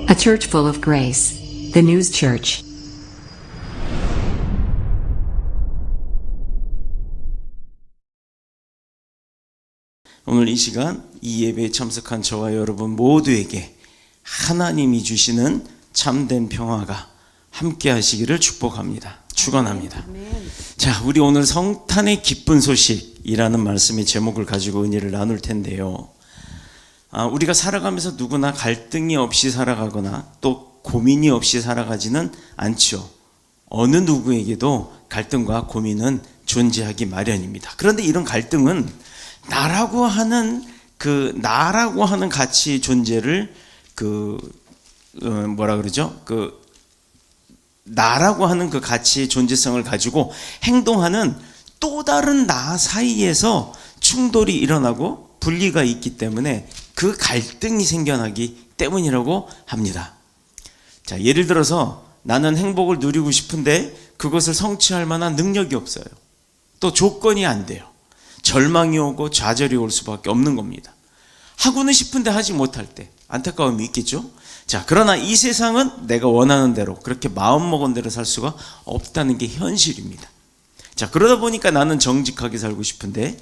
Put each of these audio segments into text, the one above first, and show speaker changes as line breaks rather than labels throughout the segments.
A church full of grace. The News Church.
오늘 이 시간 이 예배에 참석한 저와 여러분 모두에게 하나님이 주시는 참된 평화가 함께 하시기를 축복합니다. 축원합니다. 자, 우리 오늘 성탄의 기쁜 소식이라는 말씀의 제목을 가지고 은혜를 나눌 텐데요. 우리가 살아가면서 누구나 갈등이 없이 살아가거나 또 고민이 없이 살아가지는 않죠. 어느 누구에게도 갈등과 고민은 존재하기 마련입니다. 그런데 이런 갈등은 나라고 하는 가치 존재를 나라고 하는 그 가치의 존재성을 가지고 행동하는 또 다른 나 사이에서 충돌이 일어나고 분리가 있기 때문에 그 갈등이 생겨나기 때문이라고 합니다. 자, 예를 들어서 나는 행복을 누리고 싶은데 그것을 성취할 만한 능력이 없어요. 또 조건이 안 돼요. 절망이 오고 좌절이 올 수밖에 없는 겁니다. 하고는 싶은데 하지 못할 때 안타까움이 있겠죠. 자, 그러나 이 세상은 내가 원하는 대로 그렇게 마음먹은 대로 살 수가 없다는 게 현실입니다. 자, 그러다 보니까 나는 정직하게 살고 싶은데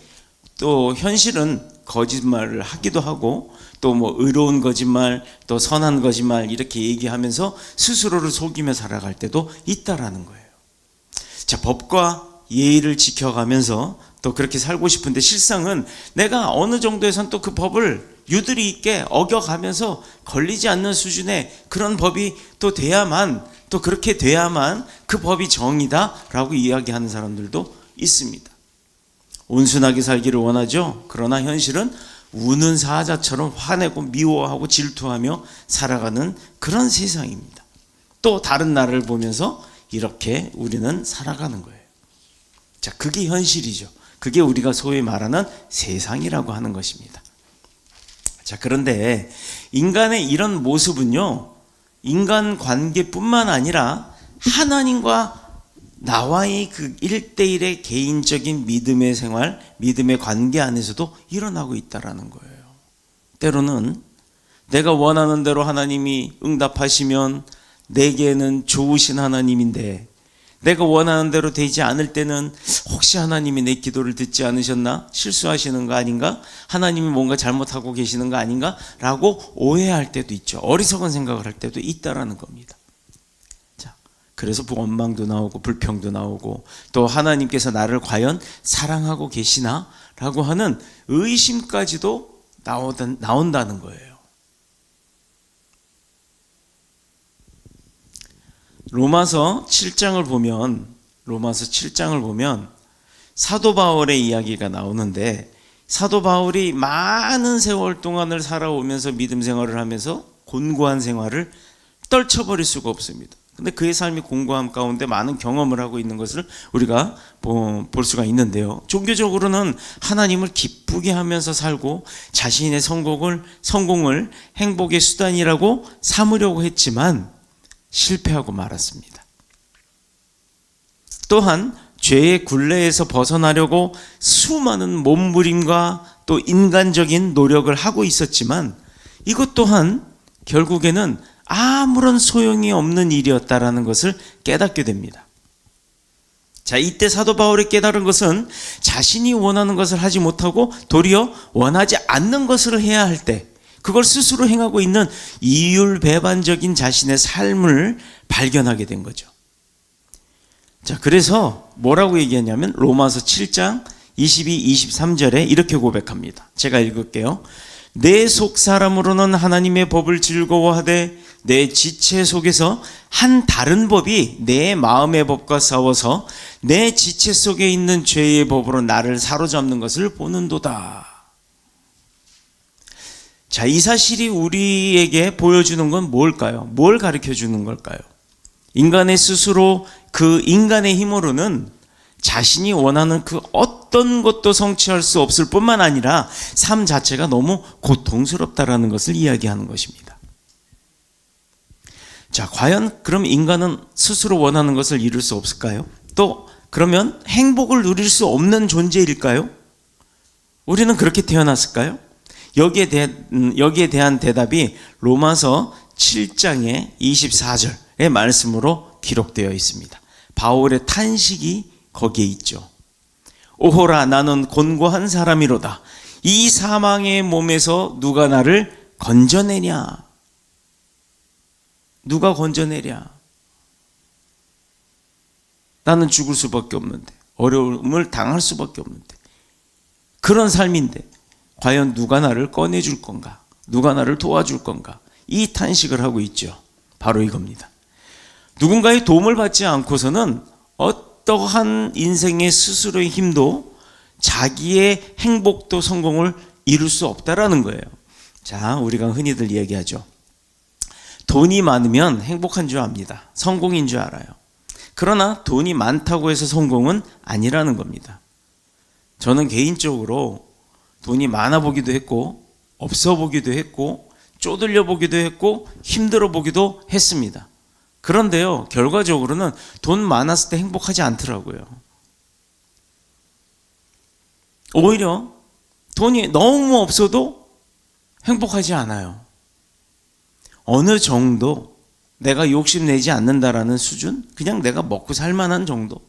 또 현실은 거짓말을 하기도 하고 또 의로운 거짓말 또 선한 거짓말 이렇게 얘기하면서 스스로를 속이며 살아갈 때도 있다라는 거예요. 자, 법과 예의를 지켜가면서 또 그렇게 살고 싶은데 실상은 내가 어느 정도에선 또 그 법을 유도리 있게 어겨가면서 걸리지 않는 수준의 그런 법이 또 돼야만 또 그렇게 돼야만 그 법이 정의다라고 이야기하는 사람들도 있습니다. 온순하게 살기를 원하죠. 그러나 현실은 우는 사자처럼 화내고 미워하고 질투하며 살아가는 그런 세상입니다. 또 다른 나라를 보면서 이렇게 우리는 살아가는 거예요. 자, 그게 현실이죠. 그게 우리가 소위 말하는 세상이라고 하는 것입니다. 자, 그런데 인간의 이런 모습은요, 인간 관계뿐만 아니라 하나님과 나와의 그 1대1의 개인적인 믿음의 생활, 믿음의 관계 안에서도 일어나고 있다라는 거예요. 때로는 내가 원하는 대로 하나님이 응답하시면 내게는 좋으신 하나님인데 내가 원하는 대로 되지 않을 때는 혹시 하나님이 내 기도를 듣지 않으셨나? 실수하시는 거 아닌가? 하나님이 뭔가 잘못하고 계시는 거 아닌가? 라고 오해할 때도 있죠. 어리석은 생각을 할 때도 있다라는 겁니다. 자, 그래서 원망도 나오고 불평도 나오고 또 하나님께서 나를 과연 사랑하고 계시나? 라고 하는 의심까지도 나온다는 거예요. 로마서 7장을 보면 사도 바울의 이야기가 나오는데 사도 바울이 많은 세월 동안을 살아오면서 믿음 생활을 하면서 곤고한 생활을 떨쳐버릴 수가 없습니다. 근데 그의 삶이 공고함 가운데 많은 경험을 하고 있는 것을 우리가 볼 수가 있는데요. 종교적으로는 하나님을 기쁘게 하면서 살고 자신의 성공을 행복의 수단이라고 삼으려고 했지만 실패하고 말았습니다. 또한 죄의 굴레에서 벗어나려고 수많은 몸부림과 또 인간적인 노력을 하고 있었지만 이것 또한 결국에는 아무런 소용이 없는 일이었다라는 것을 깨닫게 됩니다. 자, 이때 사도 바울이 깨달은 것은 자신이 원하는 것을 하지 못하고 도리어 원하지 않는 것을 해야 할 때 그걸 스스로 행하고 있는 이율배반적인 자신의 삶을 발견하게 된 거죠. 자, 그래서 뭐라고 얘기하냐면 로마서 7장 22, 23절에 이렇게 고백합니다. 제가 읽을게요. 내 속 사람으로는 하나님의 법을 즐거워하되 내 지체 속에서 한 다른 법이 내 마음의 법과 싸워서 내 지체 속에 있는 죄의 법으로 나를 사로잡는 것을 보는도다. 자, 이 사실이 우리에게 보여주는 건 뭘까요? 뭘 가르쳐 주는 걸까요? 인간의 스스로 그 인간의 힘으로는 자신이 원하는 그 어떤 것도 성취할 수 없을 뿐만 아니라 삶 자체가 너무 고통스럽다라는 것을 이야기하는 것입니다. 자, 과연 그럼 인간은 스스로 원하는 것을 이룰 수 없을까요? 또 그러면 행복을 누릴 수 없는 존재일까요? 우리는 그렇게 태어났을까요? 여기에 대한 대답이 로마서 7장의 24절의 말씀으로 기록되어 있습니다. 바울의 탄식이 거기에 있죠. 오호라 나는 곤고한 사람이로다. 이 사망의 몸에서 누가 나를 건져내냐? 누가 건져내랴? 나는 죽을 수밖에 없는데, 어려움을 당할 수밖에 없는데, 그런 삶인데 과연 누가 나를 꺼내줄 건가? 누가 나를 도와줄 건가? 이 탄식을 하고 있죠. 바로 이겁니다. 누군가의 도움을 받지 않고서는 어떠한 인생의 스스로의 힘도 자기의 행복도 성공을 이룰 수 없다라는 거예요. 자, 우리가 흔히들 이야기하죠. 돈이 많으면 행복한 줄 압니다. 성공인 줄 알아요. 그러나 돈이 많다고 해서 성공은 아니라는 겁니다. 저는 개인적으로 돈이 많아 보기도 했고 없어 보기도 했고 쪼들려 보기도 했고 힘들어 보기도 했습니다. 그런데요, 결과적으로는 돈 많았을 때 행복하지 않더라고요. 오히려 돈이 너무 없어도 행복하지 않아요. 어느 정도 내가 욕심내지 않는다라는 수준, 그냥 내가 먹고 살만한 정도,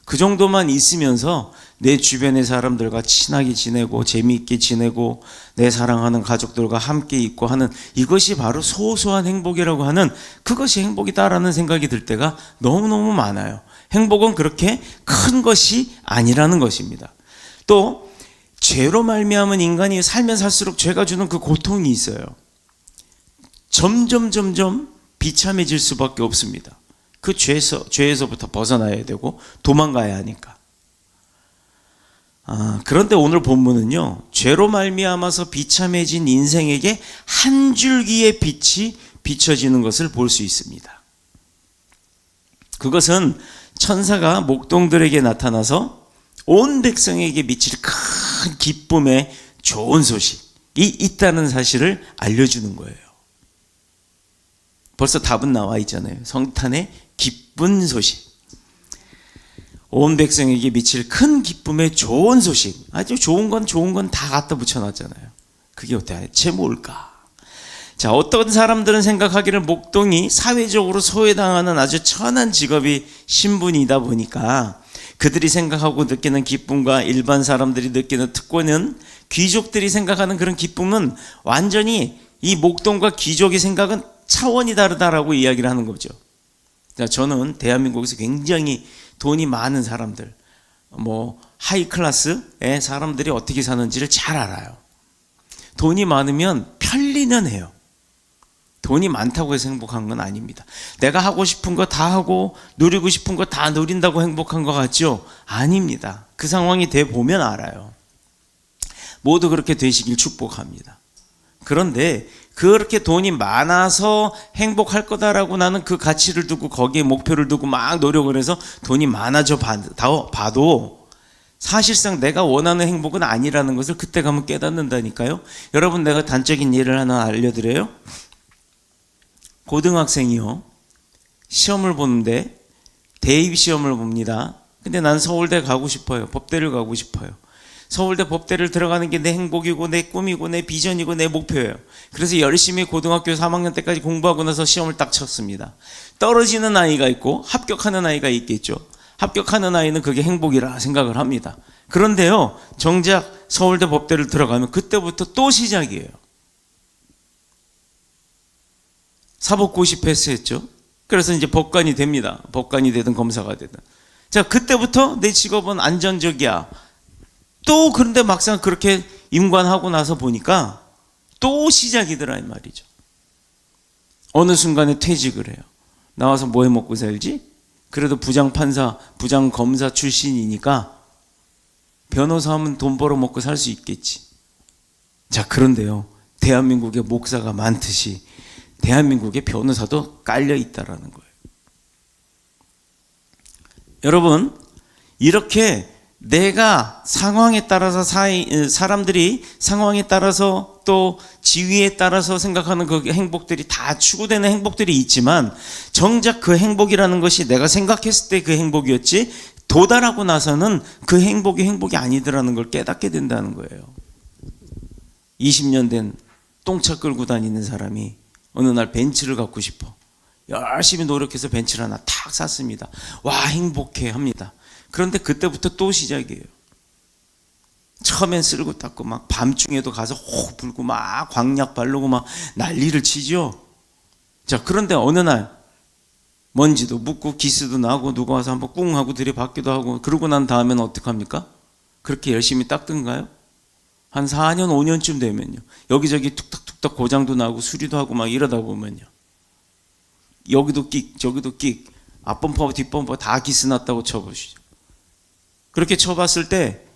그 정도만 있으면서 내 주변의 사람들과 친하게 지내고 재미있게 지내고 내 사랑하는 가족들과 함께 있고 하는, 이것이 바로 소소한 행복이라고 하는, 그것이 행복이다라는 생각이 들 때가 너무너무 많아요. 행복은 그렇게 큰 것이 아니라는 것입니다. 또 죄로 말미암은 인간이 살면 살수록 죄가 주는 그 고통이 있어요. 점점 비참해질 수밖에 없습니다. 그 죄에서부터 벗어나야 되고 도망가야 하니까. 그런데 오늘 본문은요, 죄로 말미암아서 비참해진 인생에게 한 줄기의 빛이 비춰지는 것을 볼 수 있습니다. 그것은 천사가 목동들에게 나타나서 온 백성에게 미칠 큰 기쁨의 좋은 소식이 있다는 사실을 알려주는 거예요. 벌써 답은 나와 있잖아요. 성탄의 기쁜 소식. 온 백성에게 미칠 큰 기쁨의 좋은 소식. 아주 좋은 건 다 갖다 붙여놨잖아요. 그게 대체 뭘까? 자, 어떤 사람들은 생각하기를 목동이 사회적으로 소외당하는 아주 천한 직업이 신분이다 보니까 그들이 생각하고 느끼는 기쁨과 일반 사람들이 느끼는 특권은, 귀족들이 생각하는 그런 기쁨은 완전히 이 목동과 귀족의 생각은 차원이 다르다라고 이야기를 하는 거죠. 자, 저는 대한민국에서 굉장히 돈이 많은 사람들, 하이 클래스의 사람들이 어떻게 사는지를 잘 알아요. 돈이 많으면 편리는 해요. 돈이 많다고 해서 행복한 건 아닙니다. 내가 하고 싶은 거 다 하고 누리고 싶은 거 다 누린다고 행복한 것 같죠? 아닙니다. 그 상황이 돼 보면 알아요. 모두 그렇게 되시길 축복합니다. 그런데 그렇게 돈이 많아서 행복할 거다라고 나는 그 가치를 두고 거기에 목표를 두고 막 노력을 해서 돈이 많아져 봐도 사실상 내가 원하는 행복은 아니라는 것을 그때 가면 깨닫는다니까요. 여러분, 내가 단적인 예를 하나 알려드려요. 고등학생이요, 시험을 보는데 대입 시험을 봅니다. 근데 난 서울대 가고 싶어요. 법대를 가고 싶어요. 서울대 법대를 들어가는 게 내 행복이고 내 꿈이고 내 비전이고 내 목표예요. 그래서 열심히 고등학교 3학년 때까지 공부하고 나서 시험을 딱 쳤습니다. 떨어지는 아이가 있고 합격하는 아이가 있겠죠. 합격하는 아이는 그게 행복이라 생각을 합니다. 그런데요, 정작 서울대 법대를 들어가면 그때부터 또 시작이에요. 사법고시 패스했죠. 그래서 이제 법관이 됩니다. 법관이 되든 검사가 되든. 자, 그때부터 내 직업은 안정적이야. 또 그런데 막상 그렇게 임관하고 나서 보니까 또 시작이더라 이 말이죠. 어느 순간에 퇴직을 해요. 나와서 뭐 해 먹고 살지? 그래도 부장판사, 부장검사 출신이니까 변호사 하면 돈 벌어 먹고 살 수 있겠지. 자, 그런데요, 대한민국에 목사가 많듯이 대한민국의 변호사도 깔려 있다라는 거예요. 여러분, 이렇게 내가 상황에 따라서 사람들이 상황에 따라서 또 지위에 따라서 생각하는 그 행복들이 다 추구되는 행복들이 있지만, 정작 그 행복이라는 것이 내가 생각했을 때 그 행복이었지 도달하고 나서는 그 행복이 아니더라는 걸 깨닫게 된다는 거예요. 20년 된 똥차 끌고 다니는 사람이 어느 날 벤츠를 갖고 싶어. 열심히 노력해서 벤츠를 하나 탁 샀습니다. 와, 행복해 합니다. 그런데 그때부터 또 시작이에요. 처음엔 쓸고 닦고 막 밤중에도 가서 혹 불고 막 광약 바르고 막 난리를 치죠. 자, 그런데 어느 날 먼지도 묻고 기스도 나고 누가 와서 한번 꿍 하고 들이받기도 하고, 그러고 난 다음에는 어떡합니까? 그렇게 열심히 닦든가요? 한 4년 5년쯤 되면요, 여기저기 툭탁툭탁 고장도 나고 수리도 하고 막 이러다 보면요, 여기도 끽 저기도 끽, 앞범퍼 뒷범퍼 다 기스 났다고 쳐보시죠. 그렇게 쳐봤을 때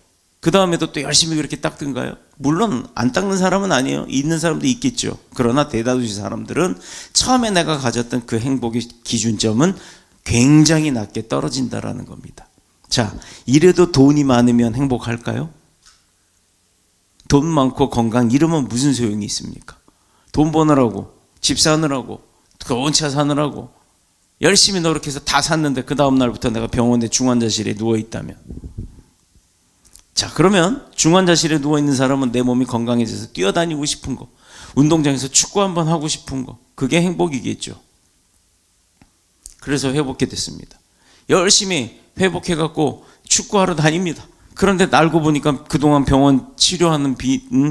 그 다음에도 또 열심히 그렇게 닦든가요? 물론 안 닦는 사람은 아니에요. 있는 사람도 있겠죠. 그러나 대다수 사람들은 처음에 내가 가졌던 그 행복의 기준점은 굉장히 낮게 떨어진다라는 겁니다. 자, 이래도 돈이 많으면 행복할까요? 돈 많고 건강 이러면 무슨 소용이 있습니까? 돈 버느라고, 집 사느라고, 좋은 차 사느라고 열심히 노력해서 다 샀는데 그 다음 날부터 내가 병원에 중환자실에 누워있다면, 자, 그러면 중환자실에 누워있는 사람은 내 몸이 건강해져서 뛰어다니고 싶은 거, 운동장에서 축구 한번 하고 싶은 거, 그게 행복이겠죠. 그래서 회복해 됐습니다. 열심히 회복해갖고 축구하러 다닙니다. 그런데 알고 보니까 그동안 병원 치료하는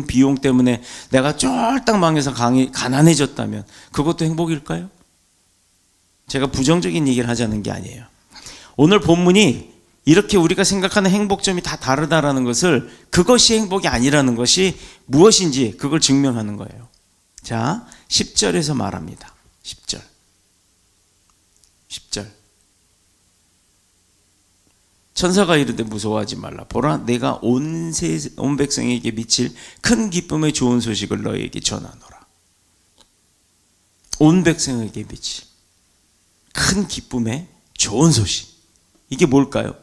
비용 때문에 내가 쫄딱 망해서 가난해졌다면 그것도 행복일까요? 제가 부정적인 얘기를 하자는 게 아니에요. 오늘 본문이 이렇게 우리가 생각하는 행복점이 다 다르다라는 것을, 그것이 행복이 아니라는 것이 무엇인지 그걸 증명하는 거예요. 자, 10절에서 말합니다. 10절. 천사가 이르되 무서워하지 말라. 보라, 내가 온 백성에게 미칠 큰 기쁨의 좋은 소식을 너희에게 전하노라. 온 백성에게 미칠 큰 기쁨의 좋은 소식. 이게 뭘까요?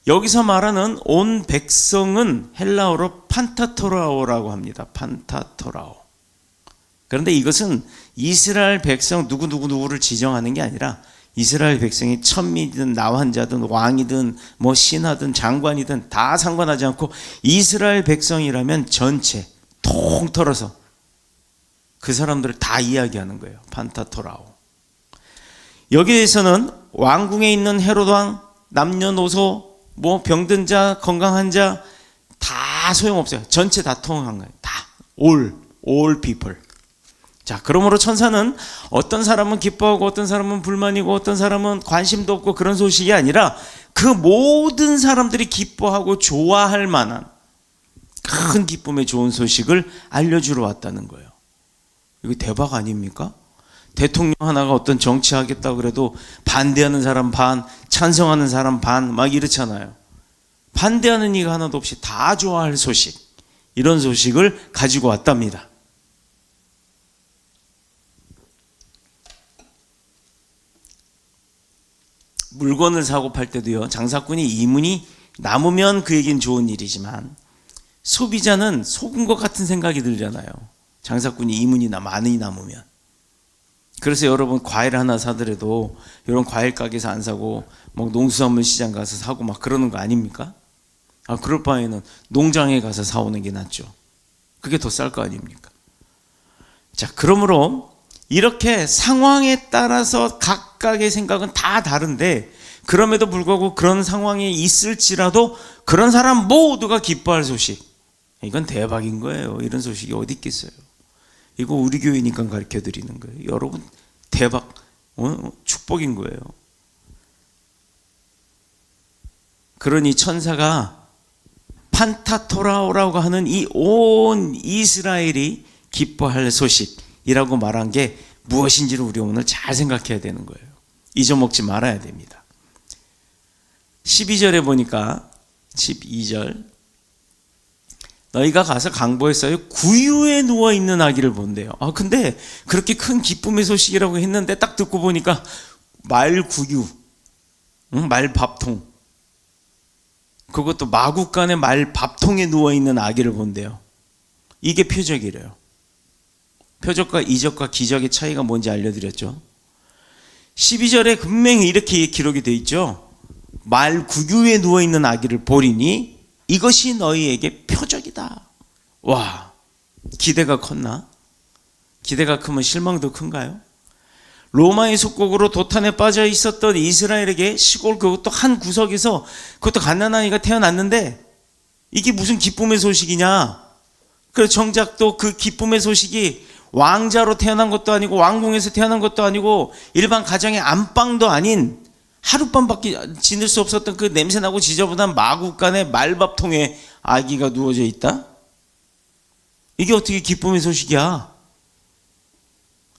여기서 말하는 온 백성은 헬라어로 판타토라오라고 합니다. 판타토라오. 그런데 이것은 이스라엘 백성 누구를 지정하는 게 아니라 이스라엘 백성이 천민이든 나환자든 왕이든 뭐 신하든 장관이든 다 상관하지 않고 이스라엘 백성이라면 전체 통틀어서 그 사람들을 다 이야기하는 거예요. 판타토라오. 여기에서는 왕궁에 있는 헤롯 왕, 남녀노소, 뭐 병든 자, 건강한 자 다 소용없어요. 전체 다 통한 거예요. 다 all people. 자, 그러므로 천사는 어떤 사람은 기뻐하고 어떤 사람은 불만이고 어떤 사람은 관심도 없고 그런 소식이 아니라 그 모든 사람들이 기뻐하고 좋아할 만한 큰 기쁨의 좋은 소식을 알려주러 왔다는 거예요. 이거 대박 아닙니까? 대통령 하나가 어떤 정치하겠다고 그래도 반대하는 사람 반, 찬성하는 사람 반 막 이렇잖아요. 반대하는 이가 하나도 없이 다 좋아할 소식, 이런 소식을 가지고 왔답니다. 물건을 사고 팔 때도요, 장사꾼이 이문이 남으면 그에겐 좋은 일이지만 소비자는 속은 것 같은 생각이 들잖아요. 장사꾼이 이문이 많이 남으면. 그래서 여러분 과일 하나 사더라도 이런 과일 가게에서 안 사고 막 농수산물 시장 가서 사고 막 그러는 거 아닙니까? 아, 그럴 바에는 농장에 가서 사오는 게 낫죠. 그게 더 쌀 거 아닙니까? 자, 그러므로 이렇게 상황에 따라서 각각의 생각은 다 다른데, 그럼에도 불구하고 그런 상황에 있을지라도 그런 사람 모두가 기뻐할 소식, 이건 대박인 거예요. 이런 소식이 어디 있겠어요? 이거 우리 교회니까 가르쳐 드리는 거예요. 여러분 대박, 축복인 거예요. 그러니 천사가 판타토라오라고 하는 이 온 이스라엘이 기뻐할 소식이라고 말한 게 무엇인지를 우리 오늘 잘 생각해야 되는 거예요. 잊어먹지 말아야 됩니다. 12절에 보니까 12절, 너희가 가서 강보에서요 구유에 누워있는 아기를 본대요. 아, 근데 그렇게 큰 기쁨의 소식이라고 했는데 딱 듣고 보니까 말구유, 말밥통, 그것도 마구간에 말밥통에 누워있는 아기를 본대요. 이게 표적이래요. 표적과 이적과 기적의 차이가 뭔지 알려드렸죠. 12절에 분명히 이렇게 기록이 되어 있죠. 말구유에 누워있는 아기를 보리니 이것이 너희에게 표적이다. 와, 기대가 컸나? 기대가 크면 실망도 큰가요? 로마의 속국으로 도탄에 빠져 있었던 이스라엘에게 시골 그것도 한 구석에서 그것도 갓난아이가 태어났는데 이게 무슨 기쁨의 소식이냐? 그래서 정작 또 그 기쁨의 소식이 왕자로 태어난 것도 아니고 왕궁에서 태어난 것도 아니고 일반 가정의 안방도 아닌 하룻밤밖에 지낼 수 없었던 그 냄새나고 지저분한 마구간의 말밥통에 아기가 누워져 있다? 이게 어떻게 기쁨의 소식이야?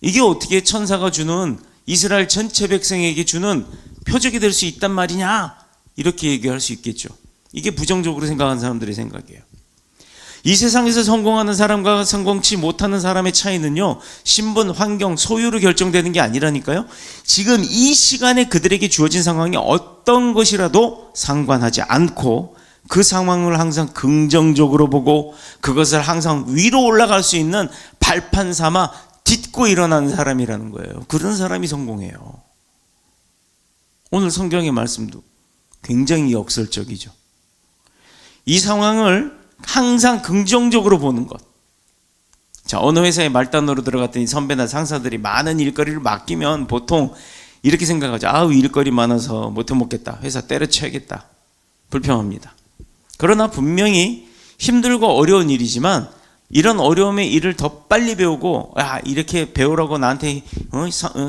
이게 어떻게 천사가 주는 이스라엘 전체 백성에게 주는 표적이 될 수 있단 말이냐? 이렇게 얘기할 수 있겠죠. 이게 부정적으로 생각하는 사람들의 생각이에요. 이 세상에서 성공하는 사람과 성공치 못하는 사람의 차이는요, 신분, 환경, 소유로 결정되는 게 아니라니까요. 지금 이 시간에 그들에게 주어진 상황이 어떤 것이라도 상관하지 않고 그 상황을 항상 긍정적으로 보고 그것을 항상 위로 올라갈 수 있는 발판 삼아 딛고 일어나는 사람이라는 거예요. 그런 사람이 성공해요. 오늘 성경의 말씀도 굉장히 역설적이죠. 이 상황을 항상 긍정적으로 보는 것. 자, 어느 회사에 말단으로 들어갔더니 선배나 상사들이 많은 일거리를 맡기면 보통 이렇게 생각하죠. 아우, 일거리 많아서 못해 먹겠다. 회사 때려쳐야겠다. 불평합니다. 그러나 분명히 힘들고 어려운 일이지만 이런 어려움의 일을 더 빨리 배우고, 야, 이렇게 배우라고 나한테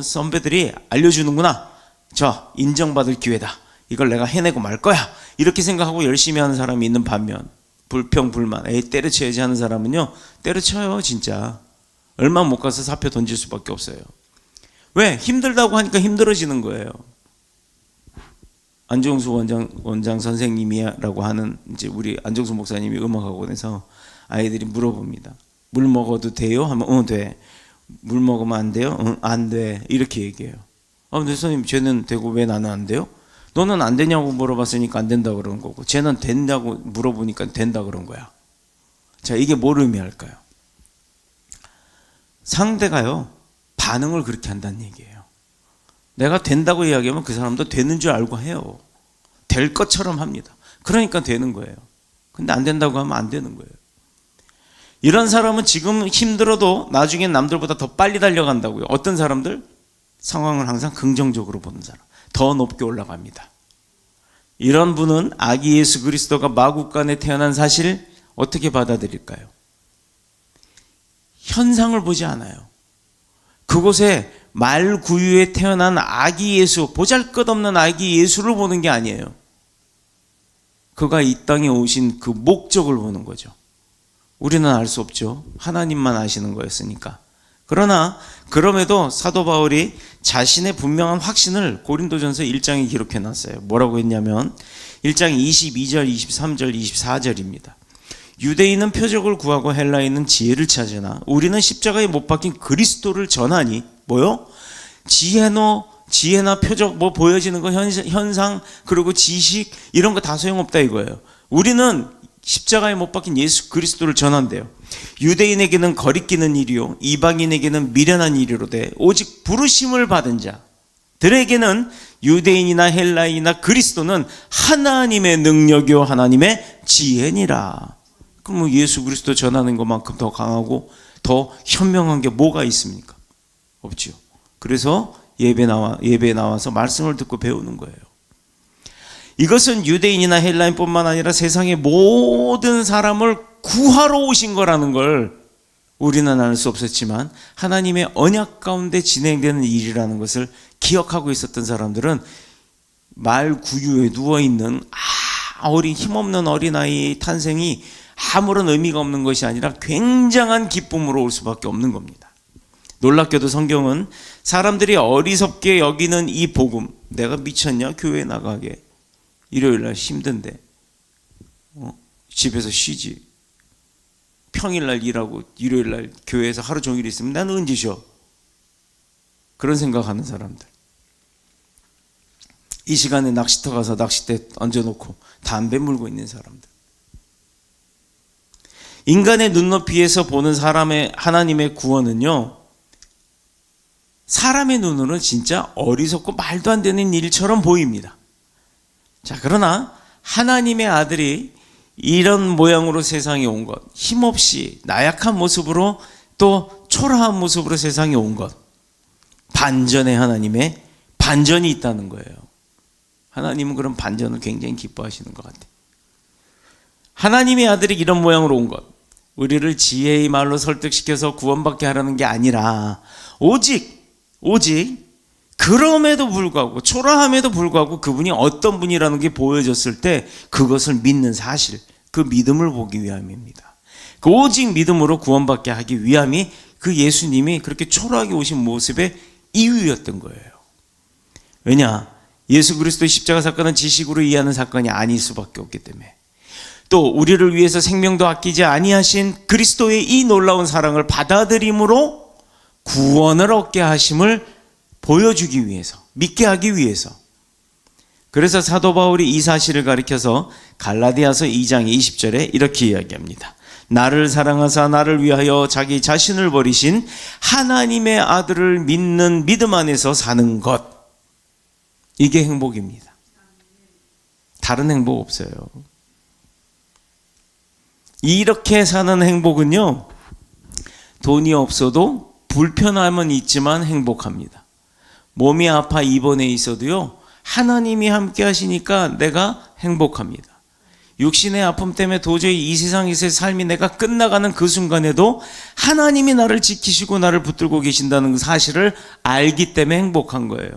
선배들이 알려주는구나. 저 인정받을 기회다. 이걸 내가 해내고 말 거야. 이렇게 생각하고 열심히 하는 사람이 있는 반면 불평, 불만, 때려쳐야지 하는 사람은요, 때려쳐요, 진짜. 얼마 못 가서 사표 던질 수밖에 없어요. 왜? 힘들다고 하니까 힘들어지는 거예요. 안정수 원장 선생님이라고 하는 이제 우리 안정수 목사님이 음악학원에서 아이들이 물어봅니다. 물 먹어도 돼요? 하면 돼. 물 먹으면 안 돼요? 안 돼. 이렇게 얘기해요. 근데 선생님, 쟤는 되고 왜 나는 안 돼요? 너는 안 되냐고 물어봤으니까 안 된다 그런 거고, 쟤는 된다고 물어보니까 된다 그런 거야. 자, 이게 뭘 의미할까요? 상대가요, 반응을 그렇게 한다는 얘기예요. 내가 된다고 이야기하면 그 사람도 되는 줄 알고 해요. 될 것처럼 합니다. 그러니까 되는 거예요. 근데 안 된다고 하면 안 되는 거예요. 이런 사람은 지금 힘들어도 나중엔 남들보다 더 빨리 달려간다고요. 어떤 사람들? 상황을 항상 긍정적으로 보는 사람. 더 높게 올라갑니다. 이런 분은 아기 예수 그리스도가 마구간에 태어난 사실을 어떻게 받아들일까요? 현상을 보지 않아요. 그곳에 말구유에 태어난 아기 예수, 보잘것없는 아기 예수를 보는 게 아니에요. 그가 이 땅에 오신 그 목적을 보는 거죠. 우리는 알 수 없죠. 하나님만 아시는 거였으니까. 그러나 그럼에도 사도 바울이 자신의 분명한 확신을 고린도전서 1장에 기록해 놨어요. 뭐라고 했냐면 1장 22절, 23절, 24절입니다. 유대인은 표적을 구하고 헬라인은 지혜를 찾으나 우리는 십자가에 못 박힌 그리스도를 전하니 뭐요? 지혜나 표적 뭐 보여지는 거 현상 그리고 지식 이런 거 다 소용없다 이거예요. 우리는 십자가에 못 박힌 예수 그리스도를 전한대요. 유대인에게는 거리끼는 일이요 이방인에게는 미련한 일이로되 오직 부르심을 받은 자들에게는 유대인이나 헬라인이나 그리스도는 하나님의 능력이요 하나님의 지혜니라. 그럼 뭐 예수 그리스도 전하는 것만큼 더 강하고 더 현명한 게 뭐가 있습니까? 없지요. 그래서 예배에 나와서 말씀을 듣고 배우는 거예요. 이것은 유대인이나 헬라인뿐만 아니라 세상의 모든 사람을 구하러 오신 거라는 걸 우리는 알 수 없었지만 하나님의 언약 가운데 진행되는 일이라는 것을 기억하고 있었던 사람들은 말 구유에 누워있는 힘없는 어린아이의 탄생이 아무런 의미가 없는 것이 아니라 굉장한 기쁨으로 올 수밖에 없는 겁니다. 놀랍게도 성경은 사람들이 어리석게 여기는 이 복음, 내가 미쳤냐 교회 나가게, 일요일날 힘든데 집에서 쉬지, 평일날 일하고 일요일날 교회에서 하루 종일 있으면 나는 언제 쉬어? 그런 생각하는 사람들, 이 시간에 낚시터 가서 낚싯대 얹어놓고 담배 물고 있는 사람들, 인간의 눈높이에서 보는 사람의 하나님의 구원은요, 사람의 눈으로는 진짜 어리석고 말도 안 되는 일처럼 보입니다. 자, 그러나 하나님의 아들이 이런 모양으로 세상에 온 것, 힘없이 나약한 모습으로 또 초라한 모습으로 세상에 온 것, 반전의 하나님의 반전이 있다는 거예요. 하나님은 그런 반전을 굉장히 기뻐하시는 것 같아요. 하나님의 아들이 이런 모양으로 온 것, 우리를 지혜의 말로 설득시켜서 구원받게 하라는 게 아니라 오직 그럼에도 불구하고, 초라함에도 불구하고 그분이 어떤 분이라는 게 보여졌을 때 그것을 믿는 사실, 그 믿음을 보기 위함입니다. 그 오직 믿음으로 구원받게 하기 위함이 그 예수님이 그렇게 초라하게 오신 모습의 이유였던 거예요. 왜냐? 예수 그리스도의 십자가 사건은 지식으로 이해하는 사건이 아닐 수밖에 없기 때문에, 또 우리를 위해서 생명도 아끼지 아니하신 그리스도의 이 놀라운 사랑을 받아들임으로 구원을 얻게 하심을 보여주기 위해서, 믿게 하기 위해서. 그래서 사도 바울이 이 사실을 가리켜서 갈라디아서 2장 20절에 이렇게 이야기합니다. 나를 사랑하사 나를 위하여 자기 자신을 버리신 하나님의 아들을 믿는 믿음 안에서 사는 것, 이게 행복입니다. 다른 행복 없어요. 이렇게 사는 행복은요, 돈이 없어도 불편함은 있지만 행복합니다. 몸이 아파 입원해 있어도요, 하나님이 함께 하시니까 내가 행복합니다. 육신의 아픔 때문에 도저히 이 세상에서의 삶이 내가 끝나가는 그 순간에도 하나님이 나를 지키시고 나를 붙들고 계신다는 그 사실을 알기 때문에 행복한 거예요.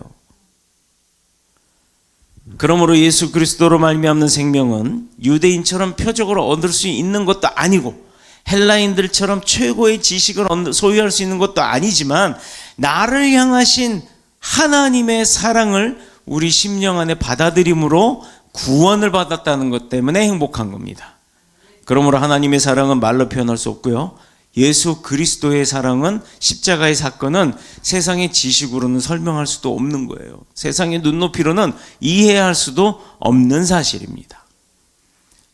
그러므로 예수 그리스도로 말미암는 생명은 유대인처럼 표적으로 얻을 수 있는 것도 아니고 헬라인들처럼 최고의 지식을 소유할 수 있는 것도 아니지만, 나를 향하신 하나님의 사랑을 우리 심령 안에 받아들임으로 구원을 받았다는 것 때문에 행복한 겁니다. 그러므로 하나님의 사랑은 말로 표현할 수 없고요, 예수 그리스도의 사랑은, 십자가의 사건은 세상의 지식으로는 설명할 수도 없는 거예요. 세상의 눈높이로는 이해할 수도 없는 사실입니다.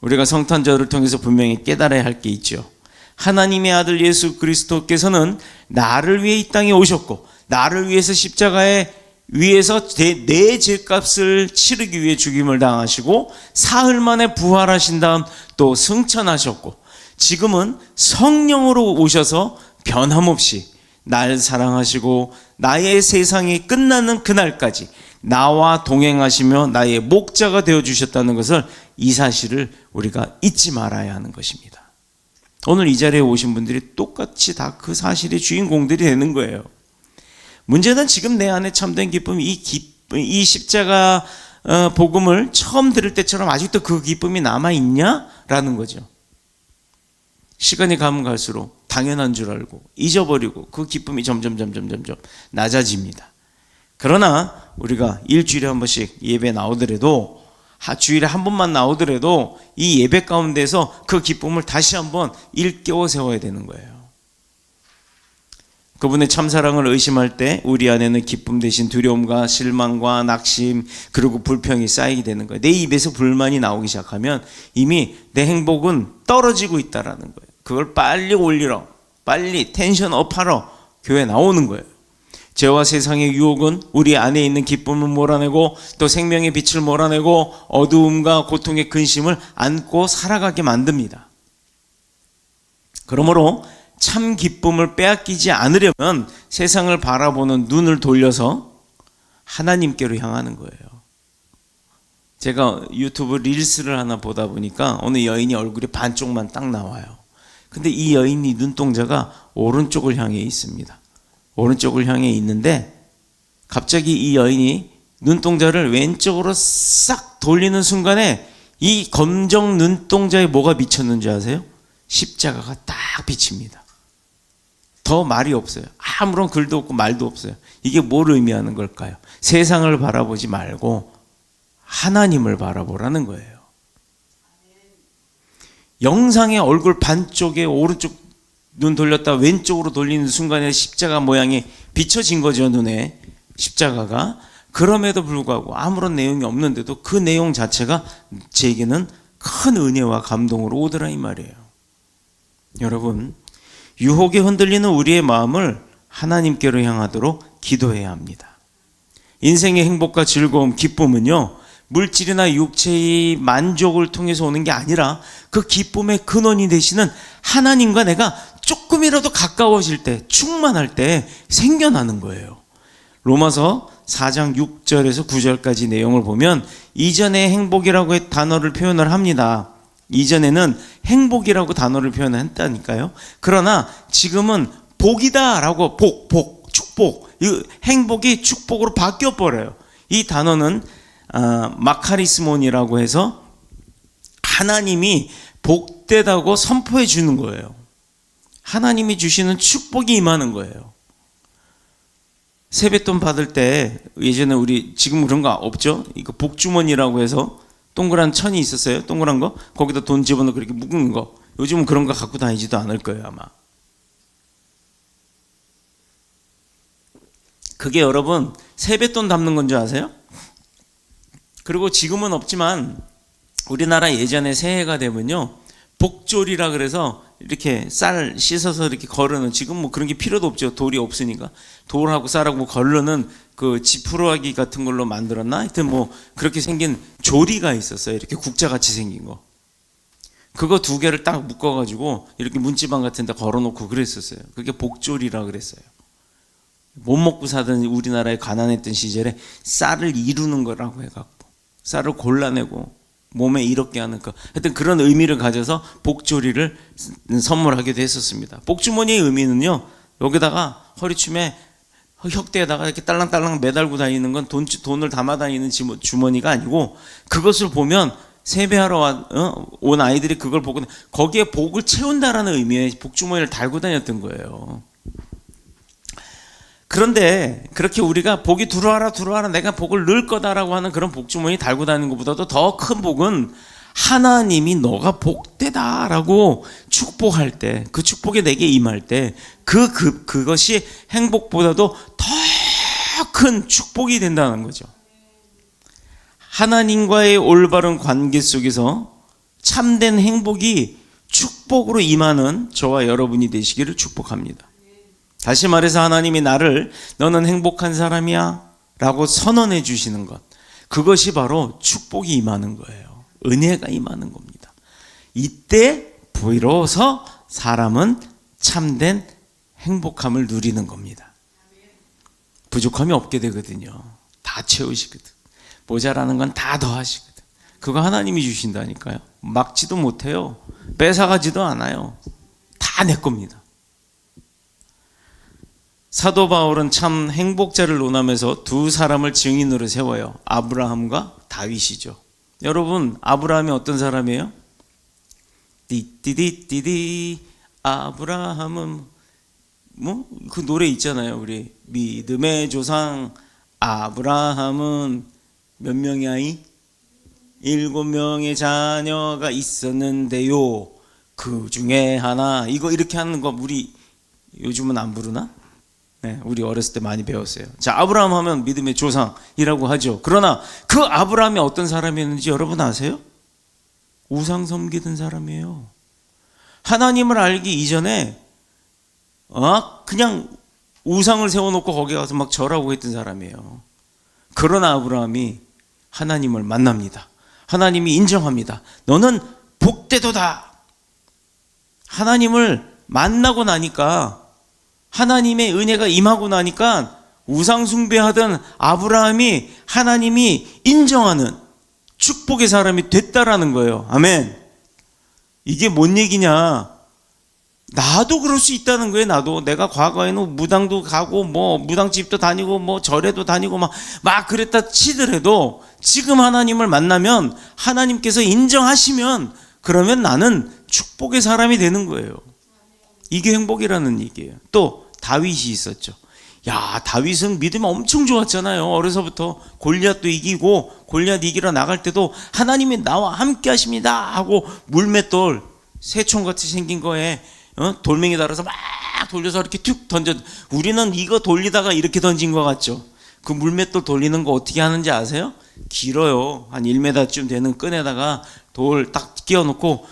우리가 성탄절을 통해서 분명히 깨달아야 할 게 있죠. 하나님의 아들 예수 그리스도께서는 나를 위해 이 땅에 오셨고, 나를 위해서 십자가에 위에서 내 죄값을 치르기 위해 죽임을 당하시고, 사흘 만에 부활하신 다음 또 승천하셨고, 지금은 성령으로 오셔서 변함없이 날 사랑하시고 나의 세상이 끝나는 그날까지 나와 동행하시며 나의 목자가 되어주셨다는 것을, 이 사실을 우리가 잊지 말아야 하는 것입니다. 오늘 이 자리에 오신 분들이 똑같이 다 그 사실의 주인공들이 되는 거예요. 문제는 지금 내 안에 참된 기쁨이, 이 십자가 복음을 처음 들을 때처럼 아직도 그 기쁨이 남아있냐라는 거죠. 시간이 가면 갈수록 당연한 줄 알고 잊어버리고 그 기쁨이 점점 낮아집니다. 그러나 우리가 일주일에 한 번씩 예배 나오더라도, 주일에 한 번만 나오더라도 이 예배 가운데서 그 기쁨을 다시 한번 일깨워 세워야 되는 거예요. 그분의 참사랑을 의심할 때 우리 안에는 기쁨 대신 두려움과 실망과 낙심, 그리고 불평이 쌓이게 되는 거예요. 내 입에서 불만이 나오기 시작하면 이미 내 행복은 떨어지고 있다라는 거예요. 그걸 빨리 올리러, 빨리 텐션 업하러 교회에 나오는 거예요. 죄와 세상의 유혹은 우리 안에 있는 기쁨을 몰아내고, 또 생명의 빛을 몰아내고 어두움과 고통의 근심을 안고 살아가게 만듭니다. 그러므로 참 기쁨을 빼앗기지 않으려면 세상을 바라보는 눈을 돌려서 하나님께로 향하는 거예요. 제가 유튜브 릴스를 하나 보다 보니까 어느 여인이 얼굴이 반쪽만 딱 나와요. 근데 이 여인이 눈동자가 오른쪽을 향해 있습니다. 오른쪽을 향해 있는데 갑자기 이 여인이 눈동자를 왼쪽으로 싹 돌리는 순간에 이 검정 눈동자에 뭐가 비쳤는지 아세요? 십자가가 딱 비칩니다. 더 말이 없어요. 아무런 글도 없고 말도 없어요. 이게 뭘 의미하는 걸까요? 세상을 바라보지 말고 하나님을 바라보라는 거예요. 영상의 얼굴 반쪽에 오른쪽 눈 돌렸다 왼쪽으로 돌리는 순간에 십자가 모양이 비춰진 거죠, 눈에. 십자가가. 그럼에도 불구하고 아무런 내용이 없는데도 그 내용 자체가 제게는 큰 은혜와 감동으로 오더라 이 말이에요. 여러분, 유혹에 흔들리는 우리의 마음을 하나님께로 향하도록 기도해야 합니다. 인생의 행복과 즐거움, 기쁨은요, 물질이나 육체의 만족을 통해서 오는 게 아니라 그 기쁨의 근원이 되시는 하나님과 내가 조금이라도 가까워질 때, 충만할 때 생겨나는 거예요. 로마서 4장 6절에서 9절까지 내용을 보면 이전에 행복이라고 단어를 표현을 합니다. 이전에는 행복이라고 단어를 표현을 했다니까요. 그러나 지금은 복이다라고 축복. 이 행복이 축복으로 바뀌어 버려요. 이 단어는 마카리스몬이라고 해서 하나님이 복되다고 선포해 주는 거예요. 하나님이 주시는 축복이 임하는 거예요. 세뱃돈 받을 때 예전에 우리 지금 그런 거 없죠? 이거 복주머니라고 해서 동그란 천이 있었어요. 동그란 거 거기다 돈 집어넣고 그렇게 묶은 거. 요즘은 그런 거 갖고 다니지도 않을 거예요 아마. 그게 여러분 세뱃돈 담는 건 줄 아세요? 그리고 지금은 없지만 우리나라 예전에 새해가 되면요 복졸이라 그래서 이렇게 쌀 씻어서 이렇게 거르는, 지금 뭐 그런 게 필요도 없죠. 돌이 없으니까 돌하고 쌀하고 뭐 거르는 그 지푸라기 같은 걸로 만들었나? 하여튼 뭐 그렇게 생긴 조리가 있었어요. 이렇게 국자같이 생긴 거. 그거 두 개를 딱 묶어가지고 이렇게 문지방 같은 데 걸어놓고 그랬었어요. 그게 복졸이라 그랬어요. 못 먹고 사던 우리나라에 가난했던 시절에 쌀을 이루는 거라고 해갖고 쌀을 골라내고 몸에 이롭게 하는 거. 하여튼 그런 의미를 가져서 복조리를 선물하기도 했었습니다. 복주머니의 의미는요, 여기다가 허리춤에 혁대에다가 이렇게 딸랑딸랑 매달고 다니는 건 돈을 담아 다니는 주머니가 아니고, 그것을 보면 세배하러 온 아이들이 그걸 보고 거기에 복을 채운다라는 의미의 복주머니를 달고 다녔던 거예요. 그런데 그렇게 우리가 복이 들어와라 내가 복을 넣을 거다라고 하는 그런 복주머니 달고 다니는 것보다도 더 큰 복은 하나님이 너가 복되다라고 축복할 때, 그 축복이 내게 임할 때 그것이 행복보다도 더 큰 축복이 된다는 거죠. 하나님과의 올바른 관계 속에서 참된 행복이 축복으로 임하는 저와 여러분이 되시기를 축복합니다. 다시 말해서 하나님이 나를 너는 행복한 사람이야 라고 선언해 주시는 것, 그것이 바로 축복이 임하는 거예요. 은혜가 임하는 겁니다. 이때 비로소 사람은 참된 행복함을 누리는 겁니다. 부족함이 없게 되거든요. 다 채우시거든. 모자라는 건 다 더하시거든. 그거 하나님이 주신다니까요. 막지도 못해요. 뺏어가지도 않아요. 다 내 겁니다. 사도 바울은 참 행복자를 논하면서 두 사람을 증인으로 세워요. 아브라함과 다윗이죠. 여러분, 아브라함이 어떤 사람이에요? 띠띠띠띠 아브라함은 뭐 그 노래 있잖아요. 우리 믿음의 조상 아브라함은 몇 명의 아이? 7명의 자녀가 있었는데요. 그 중에 하나, 이거 이렇게 하는 거 우리 요즘은 안 부르나? 네, 우리 어렸을 때 많이 배웠어요. 자, 아브라함 하면 믿음의 조상이라고 하죠. 그러나 그 아브라함이 어떤 사람이었는지 여러분 아세요? 우상 섬기던 사람이에요. 하나님을 알기 이전에 그냥 우상을 세워놓고 거기 가서 막 절하고 했던 사람이에요. 그러나 아브라함이 하나님을 만납니다. 하나님이 인정합니다. 너는 복되도다. 하나님을 만나고 나니까, 하나님의 은혜가 임하고 나니까 우상 숭배하던 아브라함이 하나님이 인정하는 축복의 사람이 됐다라는 거예요. 아멘. 이게 뭔 얘기냐? 나도 그럴 수 있다는 거예요. 나도. 내가 과거에는 무당도 가고 뭐 무당집도 다니고 뭐 절에도 다니고 막 그랬다 치더라도 지금 하나님을 만나면 하나님께서 인정하시면 그러면 나는 축복의 사람이 되는 거예요. 이게 행복이라는 얘기예요. 또 다윗이 있었죠. 야, 다윗은 믿음이 엄청 좋았잖아요. 어려서부터 골리앗도 이기고, 골리앗 이기러 나갈 때도 하나님이 나와 함께 하십니다 하고 물맷돌 새총같이 생긴 거에 돌멩이 달아서 막 돌려서 이렇게 툭 던져. 우리는 이거 돌리다가 이렇게 던진 것 같죠. 그 물맷돌 돌리는 거 어떻게 하는지 아세요? 길어요. 한 1m쯤 되는 끈에다가 돌 딱 끼워놓고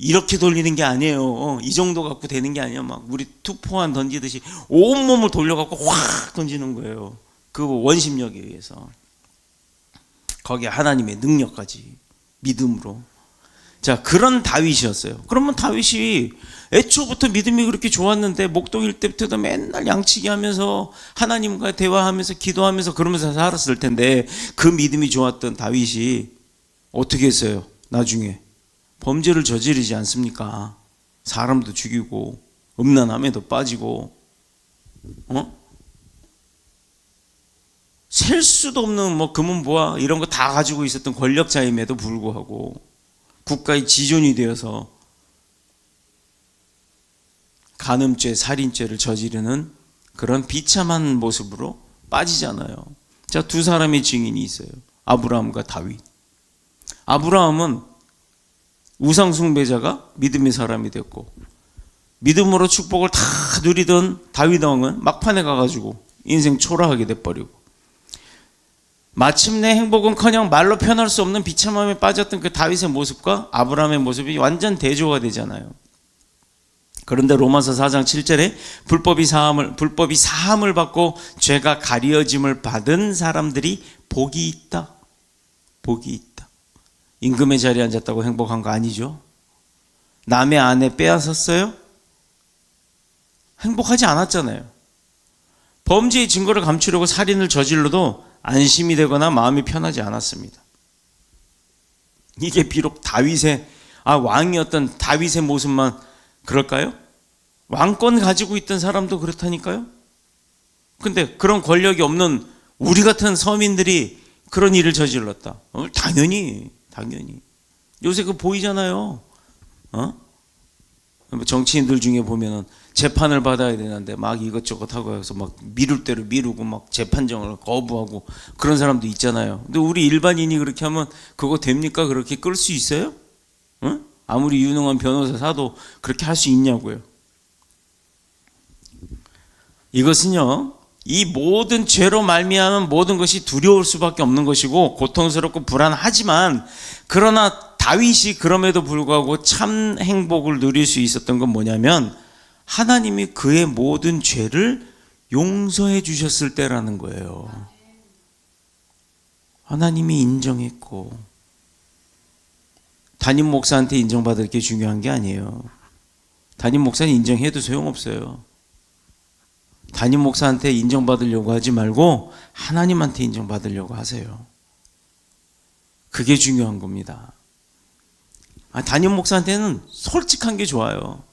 이렇게 돌리는 게 아니에요. 이 정도 갖고 되는 게 아니야. 막 우리 투포환 던지듯이 온몸을 돌려갖고 확 던지는 거예요. 그 원심력에 의해서. 거기에 하나님의 능력까지 믿음으로. 자, 그런 다윗이었어요. 그러면 다윗이 애초부터 믿음이 그렇게 좋았는데 목동일 때부터도 맨날 양치기 하면서 하나님과 대화하면서 기도하면서 그러면서 살았을 텐데 그 믿음이 좋았던 다윗이 어떻게 했어요? 나중에 범죄를 저지르지 않습니까? 사람도 죽이고 음란함에도 빠지고 셀 수도 없는 뭐 금은보화 이런 거 다 가지고 있었던 권력자임에도 불구하고 국가의 지존이 되어서 간음죄, 살인죄를 저지르는 그런 비참한 모습으로 빠지잖아요. 자, 두 사람의 증인이 있어요. 아브라함과 다윗. 아브라함은 우상 숭배자가 믿음의 사람이 됐고 믿음으로 축복을 다 누리던 다윗 왕은 막판에 가가지고 인생 초라하게 돼버리고 마침내 행복은커녕 말로 표현할 수 없는 비참함에 빠졌던 그 다윗의 모습과 아브라함의 모습이 완전 대조가 되잖아요. 그런데 로마서 4장 7절에 불법이 사함을 받고 죄가 가려짐을 받은 사람들이 복이 있다. 복이 있다. 임금의 자리에 앉았다고 행복한 거 아니죠? 남의 아내 빼앗았어요? 행복하지 않았잖아요. 범죄의 증거를 감추려고 살인을 저질러도 안심이 되거나 마음이 편하지 않았습니다. 이게 비록 왕이었던 다윗의 모습만 그럴까요? 왕권 가지고 있던 사람도 그렇다니까요. 근데 그런 권력이 없는 우리 같은 서민들이 그런 일을 저질렀다. 당연히 요새 그거 보이잖아요. 정치인들 중에 보면은 재판을 받아야 되는데 막 이것저것 하고 해서 막 미룰 대로 미루고 막 재판정을 거부하고 그런 사람도 있잖아요. 근데 우리 일반인이 그렇게 하면 그거 됩니까? 그렇게 끌 수 있어요? 아무리 유능한 변호사 사도 그렇게 할 수 있냐고요. 이것은요, 이 모든 죄로 말미암은 모든 것이 두려울 수밖에 없는 것이고 고통스럽고 불안하지만 그러나 다윗이 그럼에도 불구하고 참 행복을 누릴 수 있었던 건 뭐냐면 하나님이 그의 모든 죄를 용서해 주셨을 때라는 거예요. 하나님이 인정했고 담임 목사한테 인정받을 게 중요한 게 아니에요. 담임 목사는 인정해도 소용없어요. 담임 목사한테 인정받으려고 하지 말고 하나님한테 인정받으려고 하세요. 그게 중요한 겁니다. 담임 목사한테는 솔직한 게 좋아요.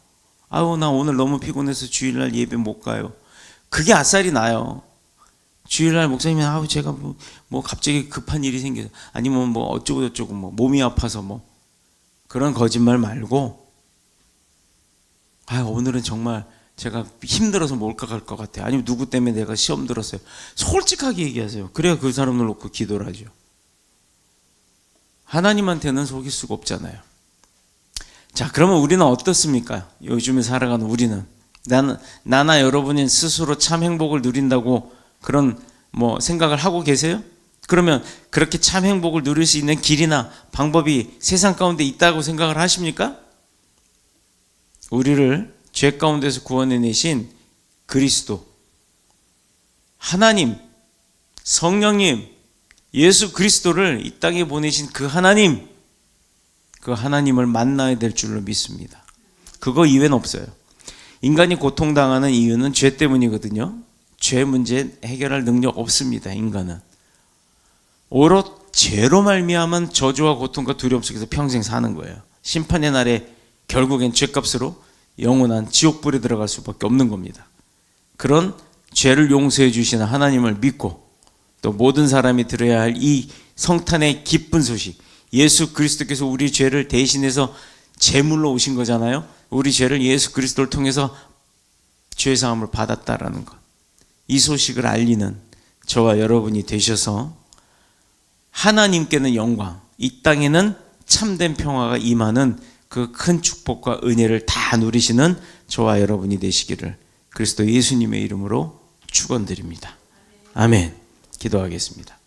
아유, 나 오늘 너무 피곤해서 주일날 예배 못 가요. 그게 아싸리 나요. 주일날 목사님이 아우 제가 뭐 갑자기 급한 일이 생겨서 아니면 뭐 어쩌고 저쩌고 뭐 몸이 아파서 뭐 그런 거짓말 말고 오늘은 정말 제가 힘들어서 못 갈 것 같아요. 아니면 누구 때문에 내가 시험 들었어요. 솔직하게 얘기하세요. 그래야 그 사람을 놓고 기도를 하죠. 하나님한테는 속일 수가 없잖아요. 자, 그러면 우리는 어떻습니까? 요즘에 살아가는 우리는 나나 여러분이 스스로 참 행복을 누린다고 그런 생각을 하고 계세요? 그러면 그렇게 참 행복을 누릴 수 있는 길이나 방법이 세상 가운데 있다고 생각을 하십니까? 우리를 죄 가운데서 구원해내신 그리스도, 하나님, 성령님, 예수 그리스도를 이 땅에 보내신 그 하나님을 만나야 될 줄로 믿습니다. 그거 이외는 없어요. 인간이 고통당하는 이유는 죄 때문이거든요. 죄 문제 해결할 능력 없습니다. 인간은 오롯 죄로 말미암은 저주와 고통과 두려움 속에서 평생 사는 거예요. 심판의 날에 결국엔 죄값으로 영원한 지옥불에 들어갈 수밖에 없는 겁니다. 그런 죄를 용서해 주시는 하나님을 믿고 또 모든 사람이 들어야 할 이 성탄의 기쁜 소식, 예수 그리스도께서 우리 죄를 대신해서 제물로 오신 거잖아요. 우리 죄를 예수 그리스도를 통해서 죄사함을 받았다라는 것, 이 소식을 알리는 저와 여러분이 되셔서 하나님께는 영광, 이 땅에는 참된 평화가 임하는 그 큰 축복과 은혜를 다 누리시는 저와 여러분이 되시기를 그리스도 예수님의 이름으로 축원드립니다. 아멘. 기도하겠습니다.